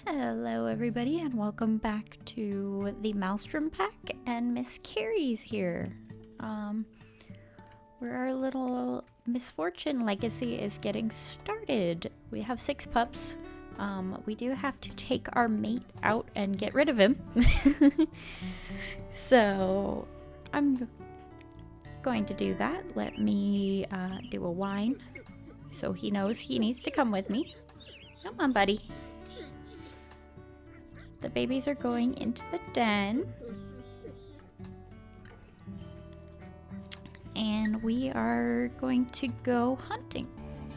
Hello everybody and welcome back to the Maelstrom pack, and Miss Keres here. Where our little misfortune legacy is getting started. We have 6 pups. We do have to take our mate out and get rid of him. So I'm going to do that. Let me do a whine so he knows he needs to come with me. Come on, buddy. The babies are going into the den. And we are going to go hunting.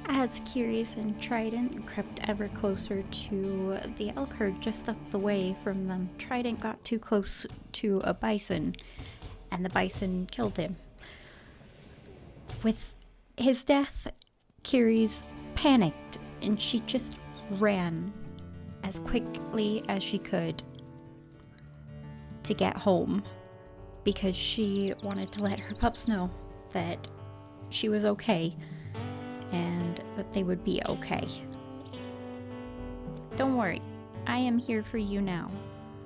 As Keres and Trident crept ever closer to the elk herd just up the way from them, Trident got too close to a bison, and the bison killed him. With his death, Keres panicked, and she just ran as quickly as she could to get home, because she wanted to let her pups know that she was okay and that they would be okay. Don't worry, I am here for you now.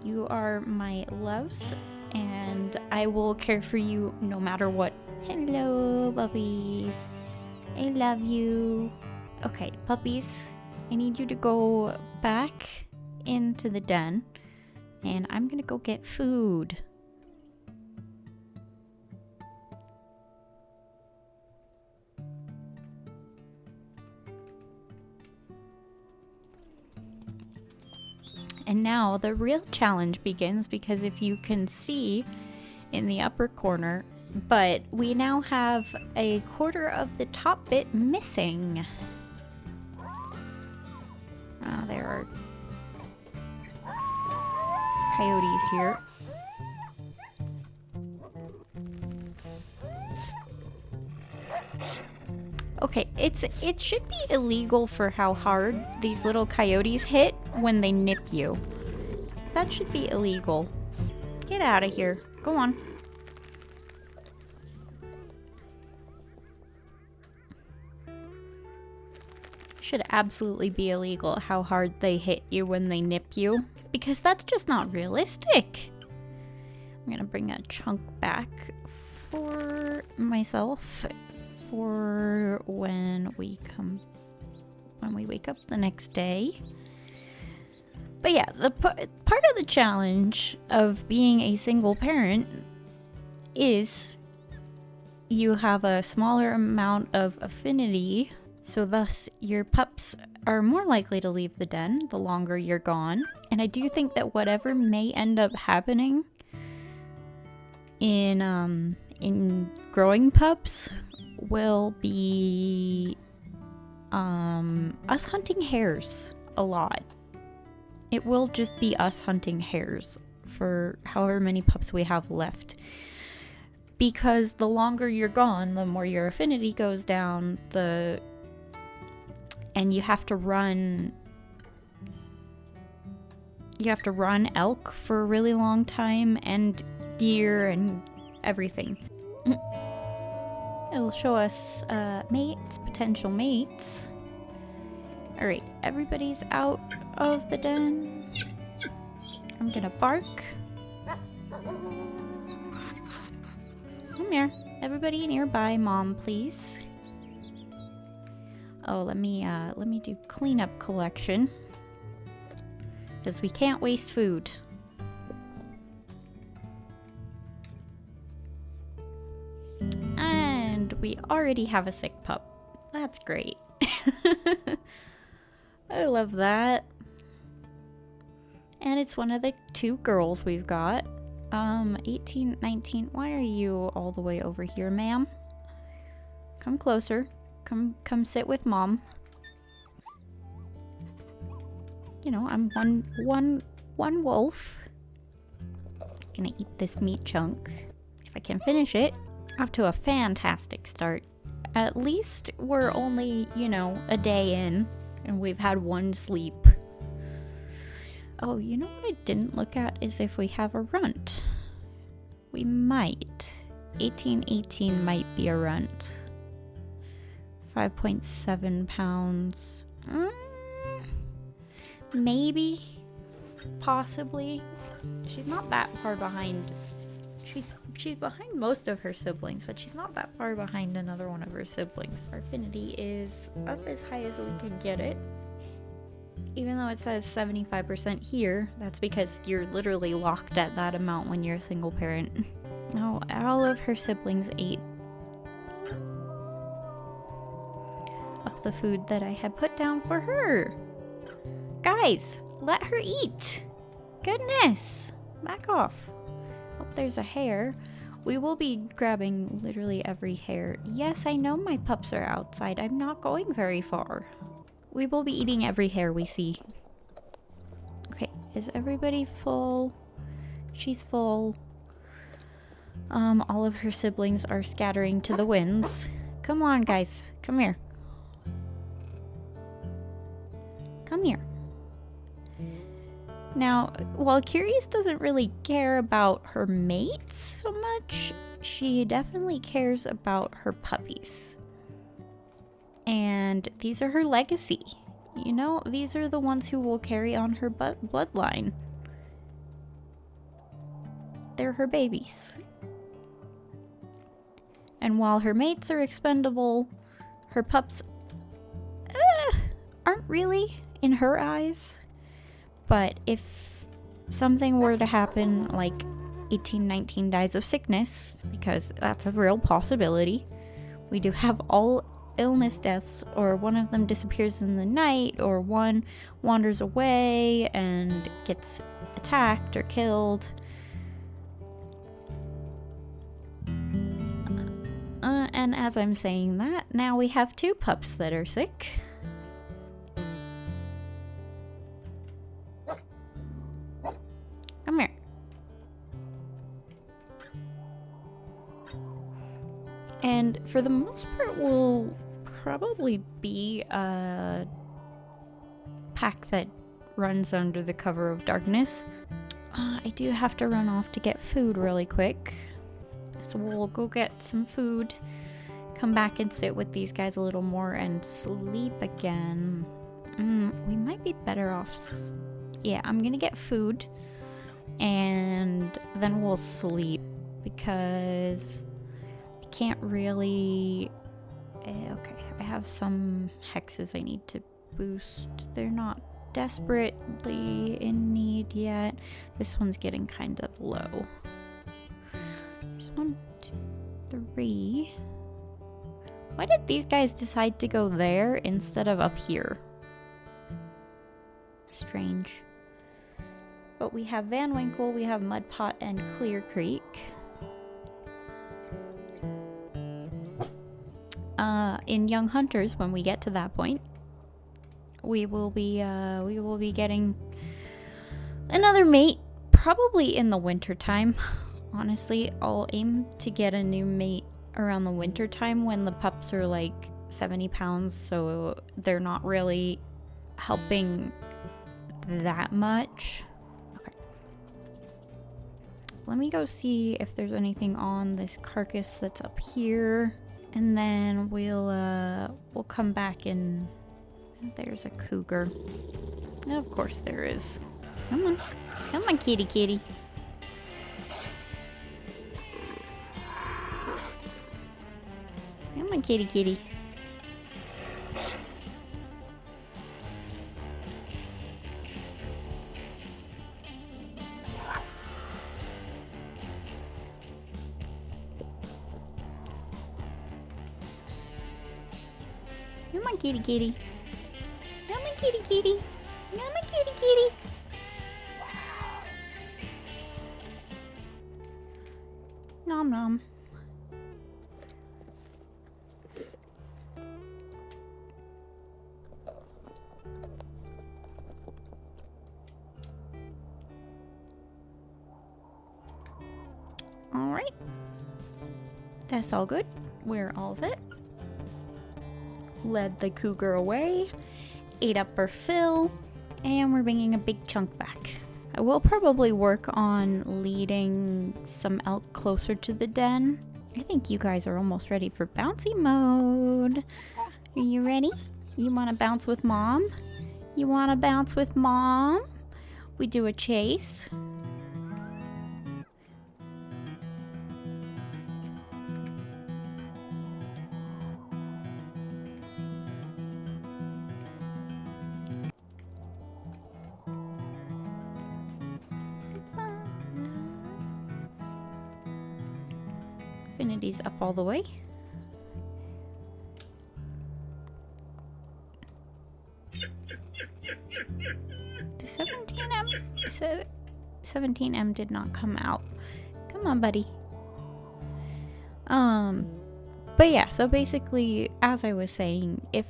You are my loves, and I will care for you no matter what. Hello, puppies. I love you. Okay, puppies, I need you to go back into the den, and I'm gonna go get food. And now the real challenge begins, because if you can see in the upper corner, but we now have a quarter of the top bit missing. There are coyotes here. Okay, it should be illegal for how hard these little coyotes hit when they nip you. That should be illegal. Get out of here. Go on. Should absolutely be illegal how hard they hit you when they nip you, because that's just not realistic. I'm gonna bring a chunk back for myself for when we wake up the next day. But yeah, the part of the challenge of being a single parent is you have a smaller amount of affinity, so thus your pups are more likely to leave the den the longer you're gone. And I do think that whatever may end up happening in growing pups will be us hunting hares a lot. It will just be us hunting hares for however many pups we have left. Because the longer you're gone, the more your affinity goes down, and you have to run elk for a really long time, and deer and everything. It'll show us mates, potential mates. Alright, everybody's out of the den. I'm gonna bark. Come here. Everybody nearby mom, please. Oh, let me do cleanup collection, because we can't waste food. And we already have a sick pup. That's great. I love that. And it's one of the 2 girls we've got. 18, 19. Why are you all the way over here, ma'am? Come closer. Come sit with mom. You know, I'm one wolf. Gonna eat this meat chunk if I can finish it. Off to a fantastic start. At least we're only, a day in, and we've had 1 sleep. Oh, you know what I didn't look at is if we have a runt. We might. 1818 might be a runt. 5.7 pounds. Maybe. possibly. She's not that far behind. She's behind most of her siblings, but she's not that far behind another one of her siblings. Our affinity is up as high as we can get it. Even though it says 75% here, that's because you're literally locked at that amount when you're a single parent. No, all of her siblings ate of the food that I had put down for her. Guys, let her eat. Goodness, back off. Oh, there's a hare. We will be grabbing literally every hare. Yes, I know my pups are outside. I'm not going very far. We will be eating every hare we see. Okay, is everybody full? She's full. All of her siblings are scattering to the winds. Come on, guys. Come here. Come here. Now, while Keres doesn't really care about her mates so much, she definitely cares about her puppies. And these are her legacy. You know, these are the ones who will carry on her bloodline. They're her babies. And while her mates are expendable, her pups aren't really in her eyes. But if something were to happen, like 1819 dies of sickness, because that's a real possibility, we do have all illness deaths, or one of them disappears in the night, or one wanders away and gets attacked or killed. And as I'm saying that, now we have 2 pups that are sick. Come here. And for the most part, we'll probably be a pack that runs under the cover of darkness. I do have to run off to get food really quick. So we'll go get some food, come back and sit with these guys a little more, and sleep again. We might be better off. Yeah, I'm gonna get food, and then we'll sleep, because I can't really... Okay, I have some hexes I need to boost. They're not desperately in need yet. This one's getting kind of low. There's 1, 2, 3. Why did these guys decide to go there instead of up here? Strange. But we have Van Winkle, we have Mudpot, and Clear Creek. In Young Hunters, when we get to that point, we will be getting another mate, probably in the winter time. Honestly, I'll aim to get a new mate around the winter time when the pups are like 70 pounds, so they're not really helping that much. Okay. Let me go see if there's anything on this carcass that's up here, and then we'll come back and... There's a cougar. Of course there is. Come on. Come on, kitty kitty. Come on, kitty kitty. Come on, kitty kitty. Come on, kitty kitty. Come on, kitty kitty. Nom nom. Alright. That's all good. We're all set. Led the cougar away. Ate up our fill. And we're bringing a big chunk back. I will probably work on leading some elk closer to the den. I think you guys are almost ready for bouncy mode. Are you ready? You want to bounce with mom? You want to bounce with mom? We do a chase. Affinity's up all the way. The 17M? 17M did not come out. Come on, buddy. But yeah, so basically, as I was saying, if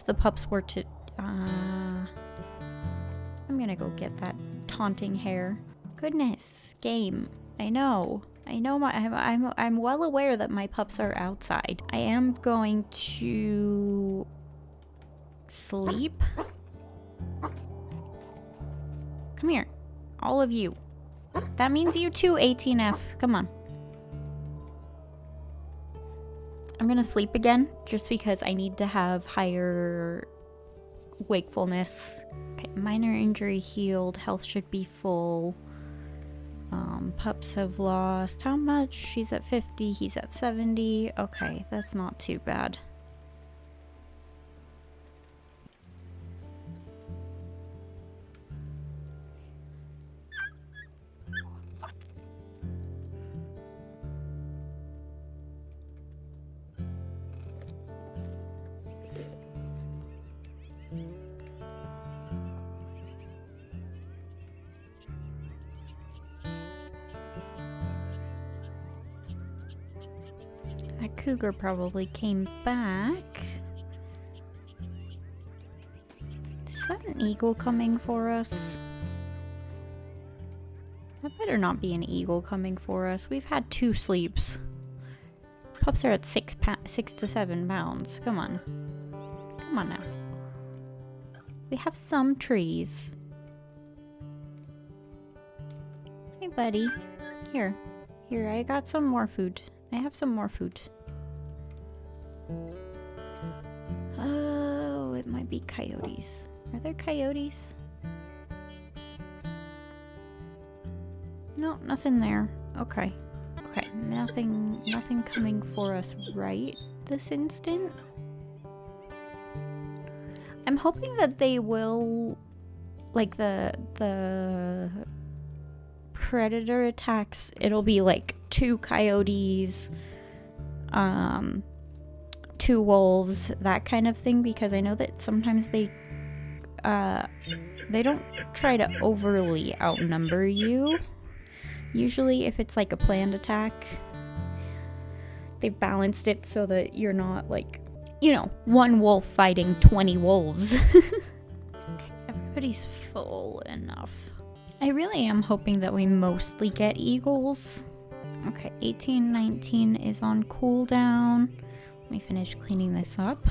the pups were to, I'm gonna go get that taunting hair. Goodness, game. I know. I'm well aware that my pups are outside. I am going to sleep. Come here, all of you. That means you too, 18F. Come on. I'm gonna sleep again, just because I need to have higher wakefulness. Okay, minor injury healed. Health should be full. Pups have lost how much? She's at 50, he's at 70. Okay, that's not too bad. That cougar probably came back. Is that an eagle coming for us? That better not be an eagle coming for us. We've had 2 sleeps. Pups are at 6 to 7 pounds. Come on. Come on now. We have some trees. Hey, buddy. Here. Here, I got some more food. I have some more food. Oh, it might be coyotes. Are there coyotes? No, nothing there. Okay. Okay, nothing coming for us right this instant. I'm hoping that they will, like, the predator attacks, it'll be like 2 coyotes, 2 wolves, that kind of thing, because I know that sometimes they don't try to overly outnumber you. Usually if it's like a planned attack, they've balanced it so that you're not like, you know, 1 wolf fighting 20 wolves. Okay, everybody's full enough. I really am hoping that we mostly get eagles. Okay, 18, 19 is on cooldown. Let me finish cleaning this up.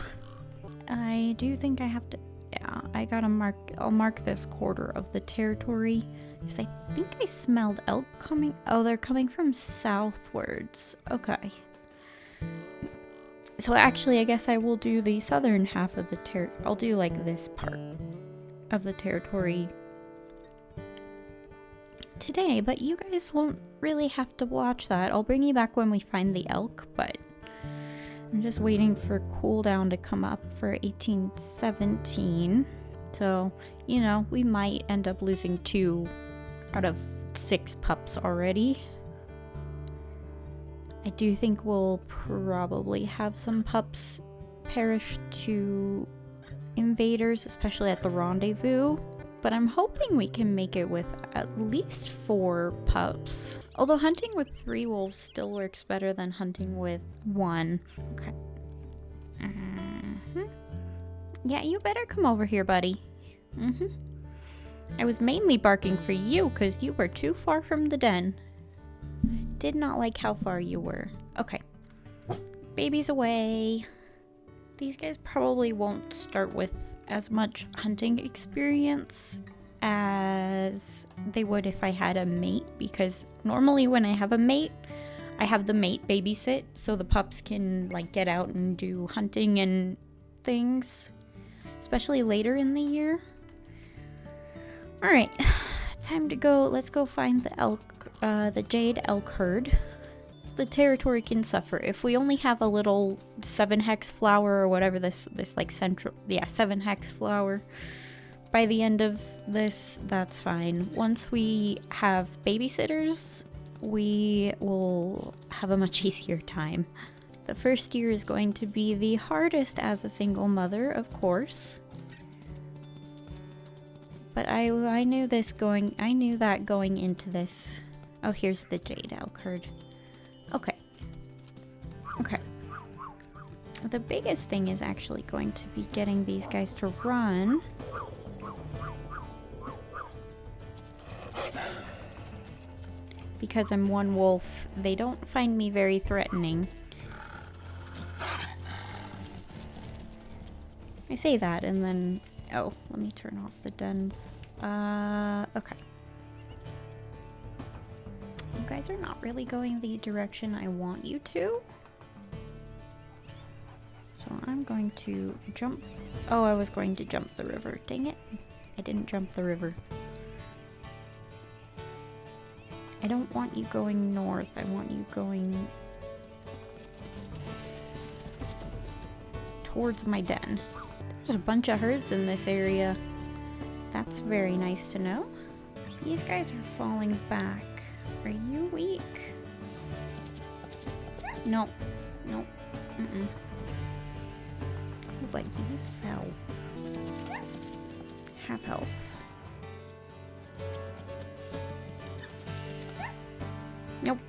I do think I have to, yeah, I gotta I'll mark this quarter of the territory, because I think I smelled elk coming. Oh, they're coming from southwards. Okay. So actually, I guess I will do the southern half of the I'll do like this part of the territory today, but you guys won't really have to watch that. I'll bring you back when we find the elk, but I'm just waiting for cooldown to come up for 1817. So, you know, we might end up losing 2 out of 6 pups already. I do think we'll probably have some pups perish to invaders, especially at the rendezvous. But I'm hoping we can make it with at least 4 pups. Although hunting with 3 wolves still works better than hunting with 1. Okay. Yeah, you better come over here, buddy. I was mainly barking for you because you were too far from the den. Did not like how far you were. Okay. Baby's away. These guys probably won't start with as much hunting experience as they would if I had a mate, because normally when I have a mate, I have the mate babysit so the pups can like get out and do hunting and things, especially later in the year. Alright, time to go. Let's go find the the jade elk herd. The territory can suffer. If we only have a little 7 hex flower or whatever this like central, yeah, 7 hex flower by the end of this, that's fine. Once we have babysitters, we will have a much easier time. The first year is going to be the hardest as a single mother, of course. But I knew that going into this. Oh, here's the jade elk herd. Okay. Okay. The biggest thing is actually going to be getting these guys to run. Because I'm one wolf, they don't find me very threatening. I say that and then... Oh, let me turn off the dens. Okay. You guys are not really going the direction I want you to. So I'm going to jump. Oh, I was going to jump the river. Dang it. I didn't jump the river. I don't want you going north. I want you going towards my den. There's a bunch of herds in this area. That's very nice to know. These guys are falling back. Are you weak? No. No. Mm-mm. Oh, but you fell. Half health. Nope.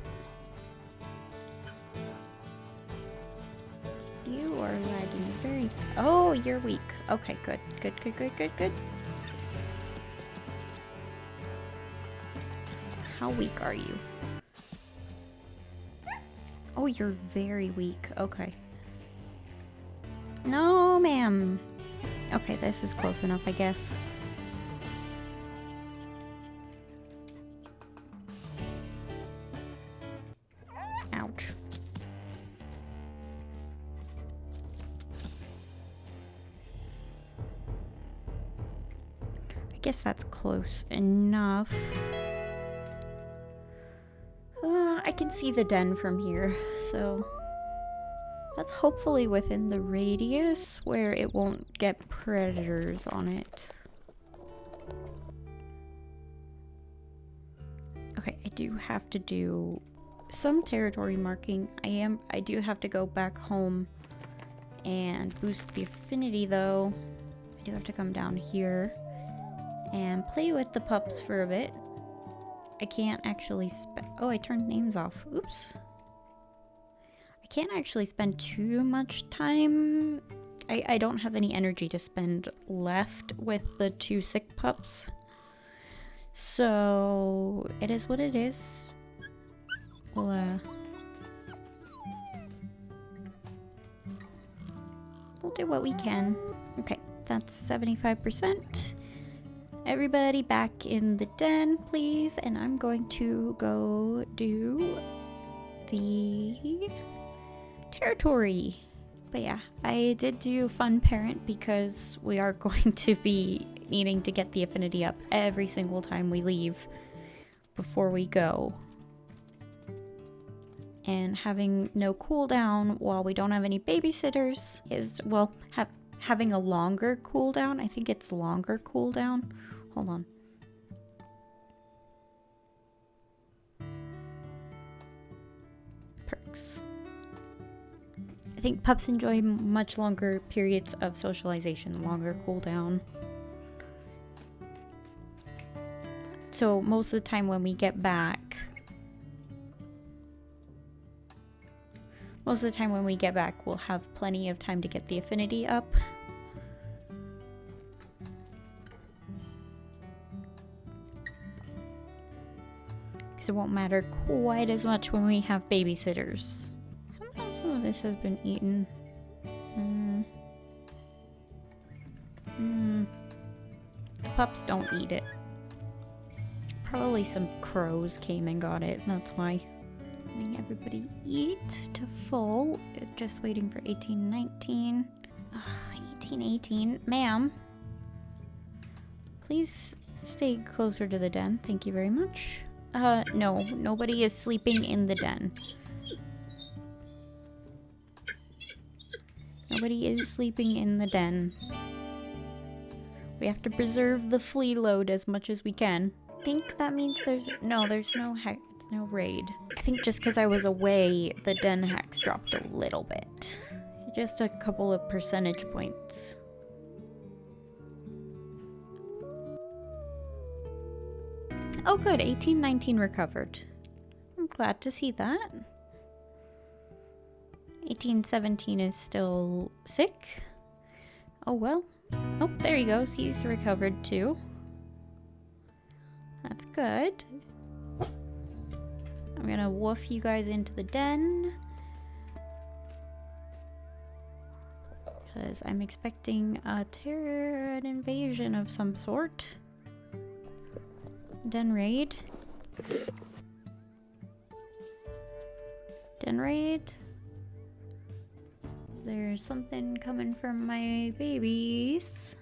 You are lagging very... Oh, you're weak. Okay, good. Good, good, good, good, good. How weak are you? Oh, you're very weak. Okay. No, ma'am. Okay, this is close enough, I guess. Ouch. I guess that's close enough. I can see the den from here, so that's hopefully within the radius where it won't get predators on it. Okay, I do have to do some territory marking. I do have to go back home and boost the affinity though. I do have to come down here and play with the pups for a bit. I can't actually oh, I turned names off. Oops. I can't actually spend too much time. I don't have any energy to spend left with the 2 sick pups. So, it is what it is. We'll do what we can. Okay, that's 75%. Everybody back in the den, please. And I'm going to go do the territory. But yeah, I did do fun parent because we are going to be needing to get the affinity up every single time we leave before we go. And having no cooldown while we don't have any babysitters is, well, having a longer cooldown. I think it's longer cooldown. Hold on. Perks. I think pups enjoy much longer periods of socialization, longer cooldown. So most of the time when we get back, we'll have plenty of time to get the affinity up. It won't matter quite as much when we have babysitters. Sometimes some of this has been eaten. The pups don't eat it. Probably some crows came and got it, that's why. Letting everybody eat to full. Just waiting for 1819. 1818. Ma'am. Please stay closer to the den. Thank you very much. No, nobody is sleeping in the den. Nobody is sleeping in the den. We have to preserve the flea load as much as we can. I think that means there's no raid. I think just because I was away, the den hex dropped a little bit. Just a couple of percentage points. Oh good, 1819 recovered. I'm glad to see that. 1817 is still sick. Oh well. Oh, there he goes. He's recovered too. That's good. I'm gonna woof you guys into the den. Because I'm expecting an invasion of some sort. Den raid. Den raid. Is there something coming from my babies?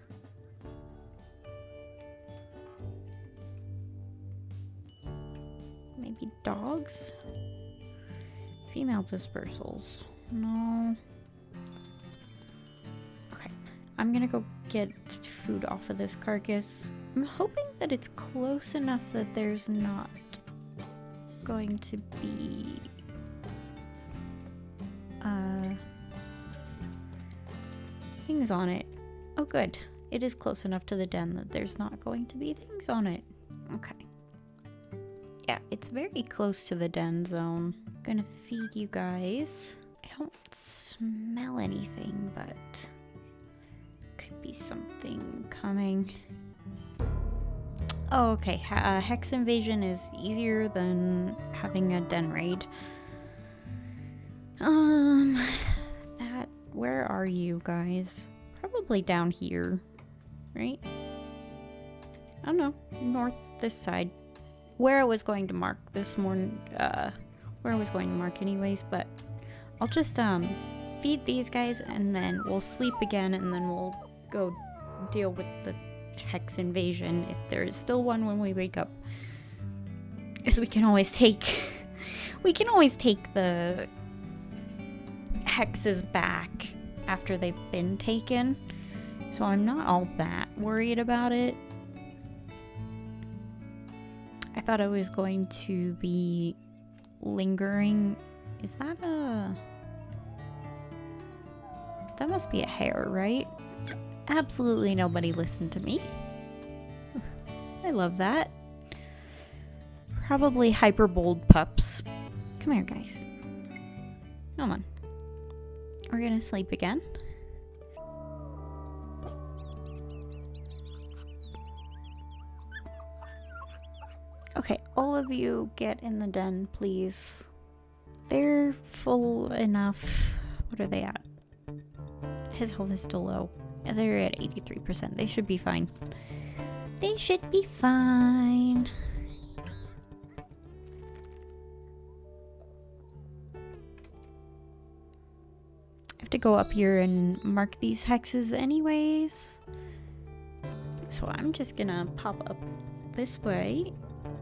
Maybe dogs? Female dispersals. No. Okay. I'm gonna go get food off of this carcass. I'm hoping that it's close enough that there's not going to be things on it. Oh good. It is close enough to the den that there's not going to be things on it. Okay. Yeah, it's very close to the den zone. I'm gonna feed you guys. I don't smell anything, but could be something coming. Oh, okay. Hex invasion is easier than having a den raid. Where are you guys? Probably down here, right? I don't know. North, this side. Where I was going to mark this morning, where I was going to mark anyways, but I'll just, feed these guys and then we'll sleep again and then we'll go deal with the hex invasion if there is still one when we wake up. Because we can always take, the hexes back after they've been taken. So I'm not all that worried about it. I thought I was going to be lingering. Is that that must be a hare, right? Absolutely nobody listened to me. I love that. Probably hyper-bold pups. Come here, guys. Come on. We're gonna sleep again. Okay, all of you get in the den, please. They're full enough. What are they at? His health is still low. Yeah, they're at 83%. They should be fine. They should be fine. I have to go up here and mark these hexes anyways. So I'm just gonna pop up this way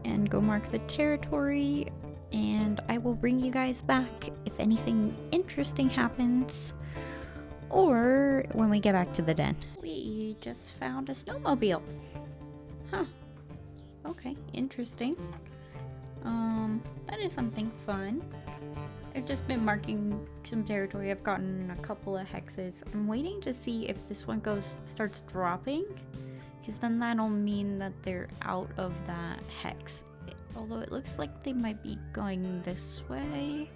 and go mark the territory, and I will bring you guys back if anything interesting happens, or when we get back to the den. We just found a snowmobile. Huh. Okay, interesting. That is something fun. I've just been marking some territory. I've gotten a couple of hexes. I'm waiting to see if this one starts dropping, because then that'll mean that they're out of that hex. Although it looks like they might be going this way.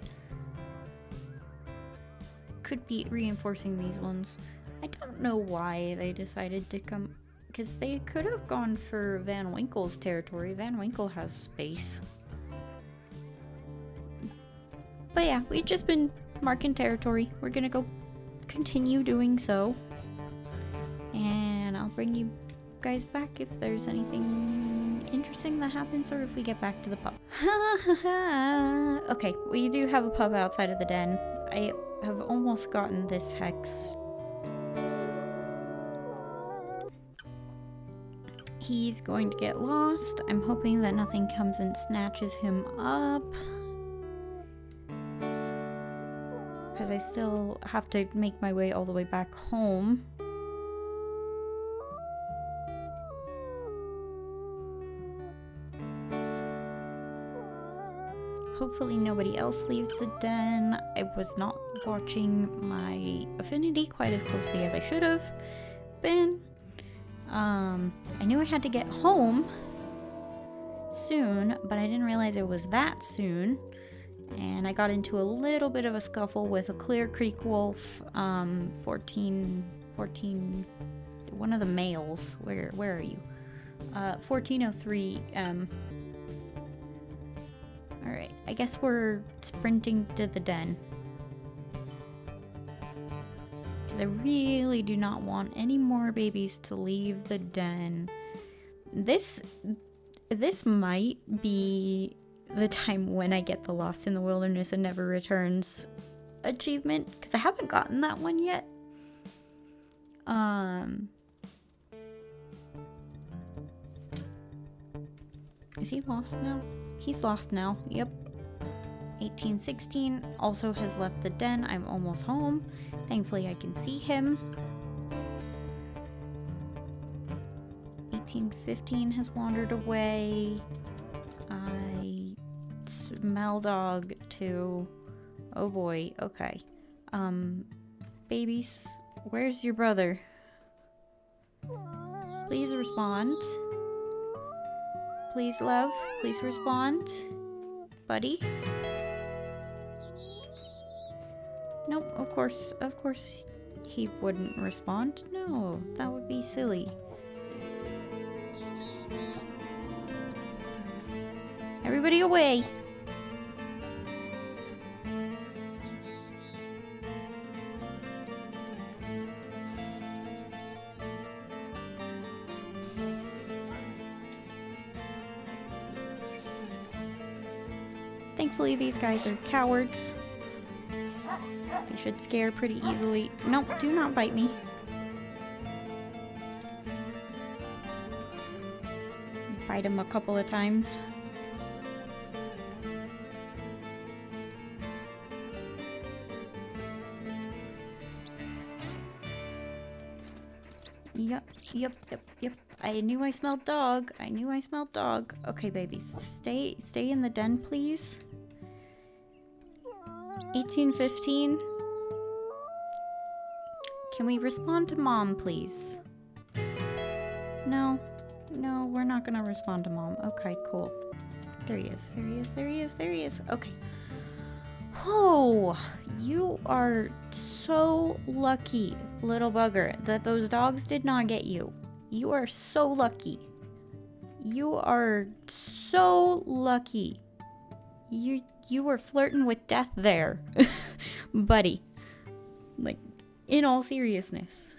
Could be reinforcing these ones. I don't know why they decided to come, because they could have gone for Van Winkle's territory. Van Winkle has space. But yeah, we've just been marking territory. We're gonna go continue doing so. And I'll bring you guys back if there's anything interesting that happens, or if we get back to the pub. Okay, we do have a pub outside of the den. I have almost gotten this hex. He's going to get lost. I'm hoping that nothing comes and snatches him up. Because I still have to make my way all the way back home. Hopefully nobody else leaves the den. I was not watching my affinity quite as closely as I should have been. I knew I had to get home soon, but I didn't realize it was that soon. And I got into a little bit of a scuffle with a Clear Creek wolf, 14, one of the males. Where are you? 1403, Alright, I guess we're sprinting to the den. Because I really do not want any more babies to leave the den. This might be the time when I get the Lost in the Wilderness and Never Returns achievement. Because I haven't gotten that one yet. Is he lost now? He's lost now, yep. 1816 also has left the den. I'm almost home. Thankfully I can see him. 1815 has wandered away. I smell dog too. Oh boy, okay. Babies, where's your brother? Please respond. Please, love. Please respond. Buddy. Nope, of course he wouldn't respond. No, that would be silly. Everybody away! Thankfully, these guys are cowards. They should scare pretty easily. Nope, do not bite me. Bite him a couple of times. Yep. I knew I smelled dog. Okay, babies. Stay in the den, please. 1815. Can we respond to Mom, please? No, we're not gonna respond to Mom. Okay, cool. There he is. Okay. Oh, you are so lucky, little bugger, that those dogs did not get you. You are so lucky. You are so lucky. You were flirting with death there, buddy. Like, in all seriousness.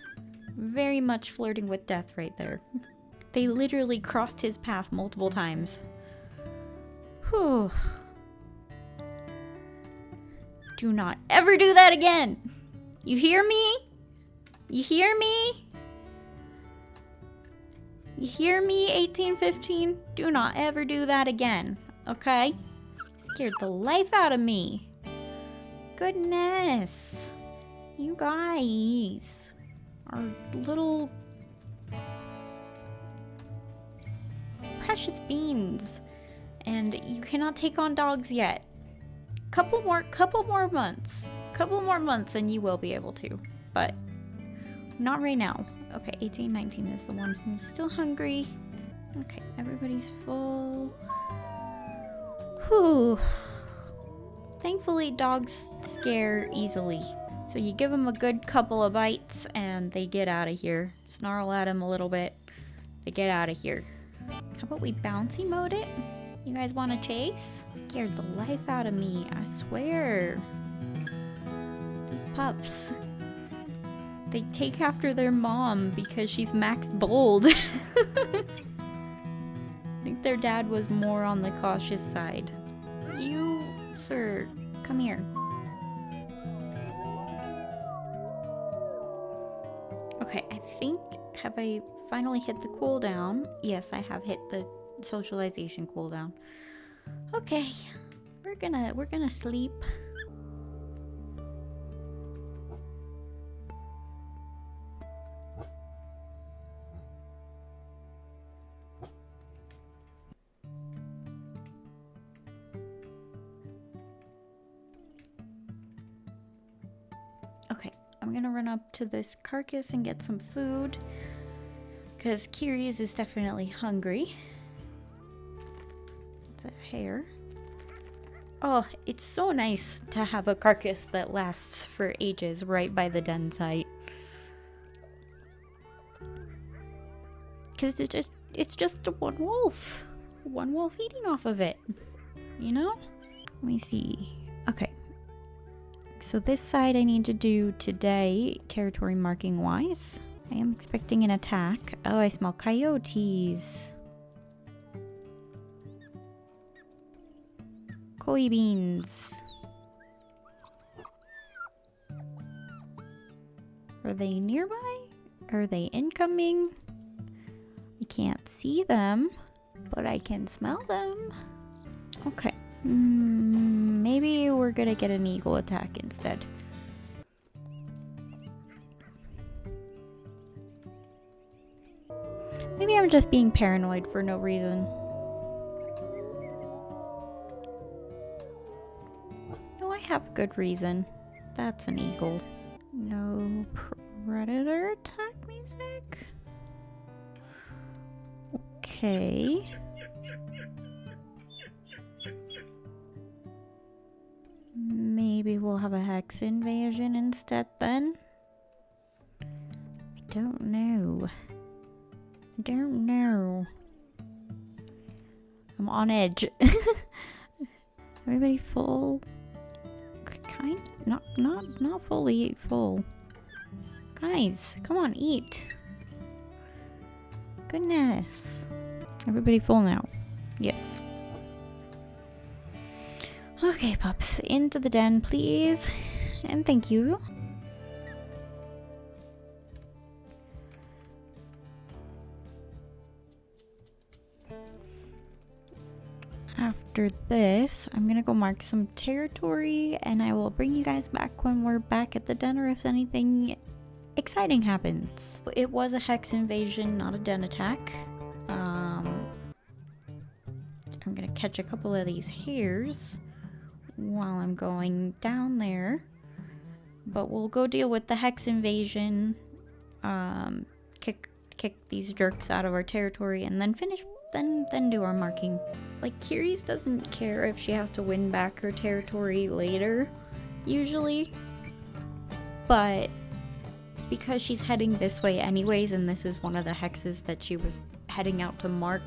Very much flirting with death right there. They literally crossed his path multiple times. Whew. Do not ever do that again! You hear me? You hear me? You hear me, 1815? Do not ever do that again, okay? Scared the life out of me. Goodness. You guys are little precious beans. And you cannot take on dogs yet. Couple more months and you will be able to, but not right now. Okay, 1819 is the one who's still hungry. Okay, everybody's full. Whew. Thankfully, dogs scare easily. So you give them a good couple of bites and they get out of here. Snarl at them a little bit. They get out of here. How about we bouncy mode it? You guys want to chase? Scared the life out of me, I swear. These pups. They take after their mom because she's max bold. I think their dad was more on the cautious side. You, sir, come here. Okay, I think, have I finally hit the cooldown. Yes, I have hit the socialization cooldown. Okay, we're gonna sleep. Okay, I'm gonna run up to this carcass and get some food, because Keres is definitely hungry. It's a hare. Oh, it's so nice to have a carcass that lasts for ages right by the den site. Because it's just the one wolf. One wolf eating off of it. You know? Let me see. Okay. So this side I need to do today, territory marking wise. I am expecting an attack. Oh, I smell coyotes. Koi beans. Are they nearby? Are they incoming? I can't see them, but I can smell them. Okay. Maybe we're gonna get an eagle attack instead. Maybe I'm just being paranoid for no reason. No, I have good reason. That's an eagle. No predator attack music? Okay. Maybe we'll have a hex invasion instead then? I don't know. I don't know. I'm on edge. Everybody full? Not fully full. Guys, come on, eat. Goodness. Everybody full now. Yes. Okay, pups, into the den, please. And thank you. After this, I'm gonna go mark some territory, and I will bring you guys back when we're back at the den, or if anything exciting happens. It was a hex invasion, not a den attack. I'm gonna catch a couple of these hares while I'm going down there, but we'll go deal with the hex invasion, kick these jerks out of our territory, and then finish, then do our marking. Like, Keres doesn't care if she has to win back her territory later, usually, but because she's heading this way anyways, and this is one of the hexes that she was heading out to mark,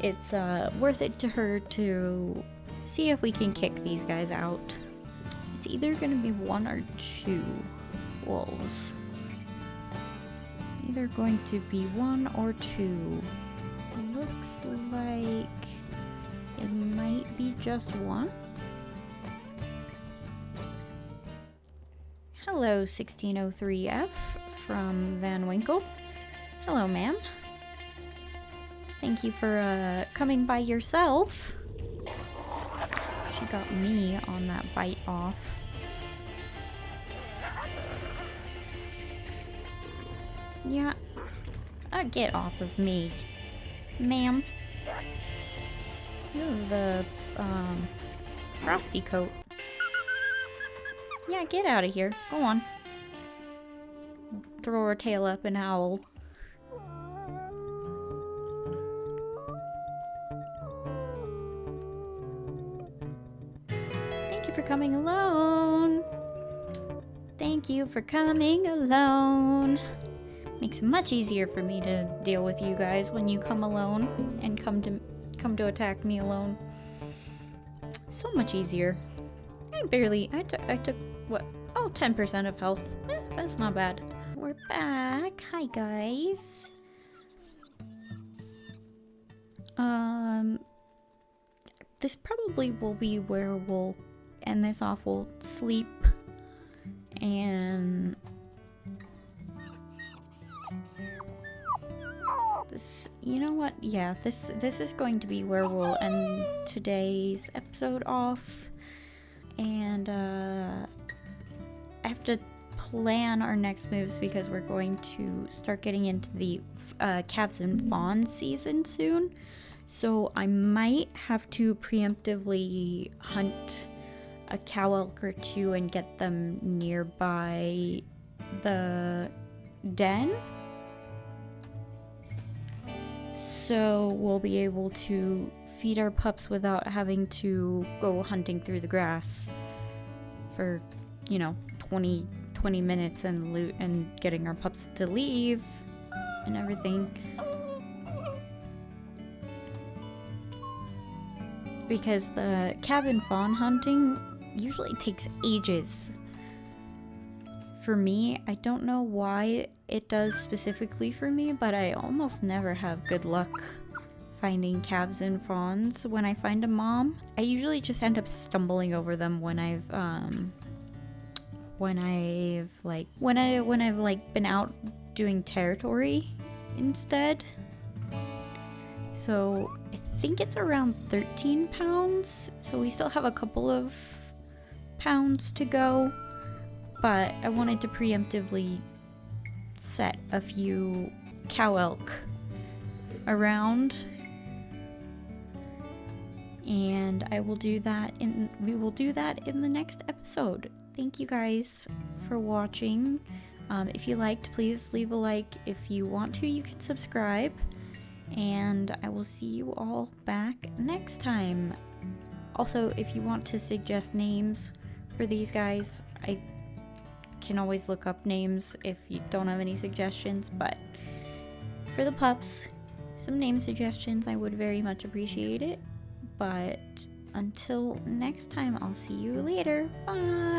it's worth it to her to see if we can kick these guys out. It's either gonna be 1 or 2 wolves. Either going to be 1 or 2. Looks like it might be just 1. Hello, 1603F from Van Winkle. Hello, ma'am. Thank you for coming by yourself. She got me on that bite off. Yeah. Get off of me, ma'am. You're the, frosty coat. Yeah, get out of here. Go on. Throw her tail up and howl. Thank you for coming alone. Thank you for coming alone. Makes it much easier for me to deal with you guys when you come alone and come to attack me alone. So much easier. I took what? Oh, 10% of health. That's not bad. We're back. Hi, guys. This probably will be where we'll end this off. We'll sleep and You know what? Yeah, this is going to be where we'll end today's episode off. And I have to plan our next moves because we're going to start getting into the calves and fawns season soon. So I might have to preemptively hunt a cow elk or two and get them nearby the den. So we'll be able to feed our pups without having to go hunting through the grass for, 20 minutes and getting our pups to leave and everything. Because the calf and fawn hunting usually takes ages. For me, I don't know why it does specifically for me, but I almost never have good luck finding calves and fawns when I find a mom. I usually just end up stumbling over them when I've been out doing territory instead. So I think it's around 13 pounds, so we still have a couple of pounds to go, but I wanted to preemptively set a few cow elk around, and we will do that in the next episode. Thank you guys for watching. If you liked, please leave a like. If you want to, you can subscribe. And I will see you all back next time. Also, if you want to suggest names for these guys, I can always look up names if you don't have any suggestions. But for the pups, some name suggestions, I would very much appreciate it. But until next time, I'll see you later. Bye!